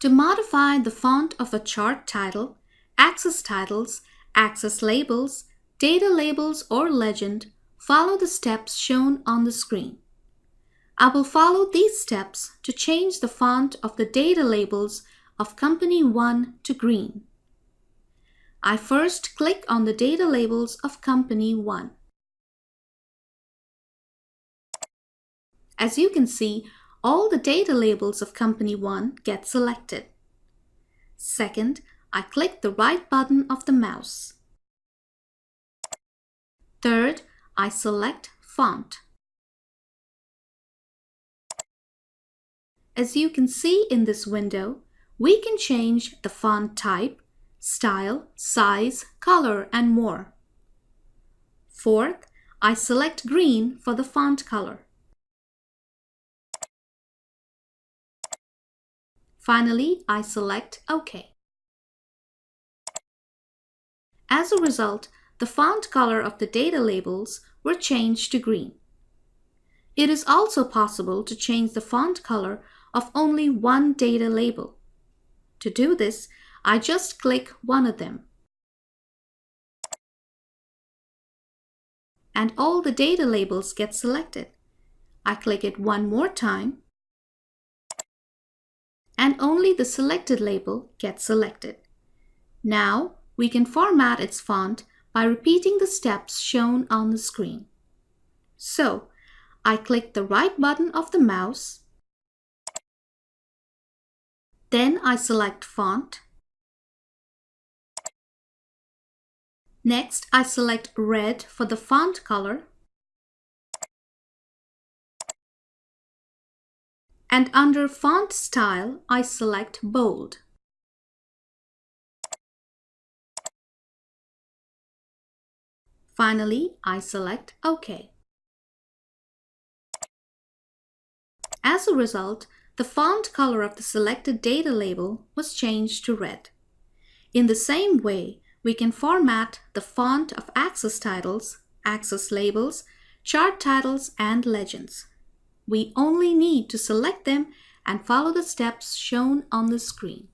To modify the font of a chart title, axis titles, axis labels, data labels, or legend, follow the steps shown on the screen. I will follow these steps to change the font of the data labels of Company 1 to green. I first click on the data labels of Company 1. As you can see, all the data labels of Company 1 get selected. Second, I click the right button of the mouse. Third, I select Font. As you can see in this window, we can change the font type, style, size, color, and more. Fourth, I select green for the font color. Finally, I select OK. As a result, the font color of the data labels were changed to green. It is also possible to change the font color of only one data label. To do this, I just click one of them. And all the data labels get selected. I click it one more time, and only the selected label gets selected. Now, we can format its font by repeating the steps shown on the screen. So, I click the right button of the mouse, then I select Font. Next, I select red for the font color, and under Font Style, I select Bold. Finally, I select OK. As a result, the font color of the selected data label was changed to red. In the same way, we can format the font of axis titles, axis labels, chart titles, and legends. We only need to select them and follow the steps shown on the screen.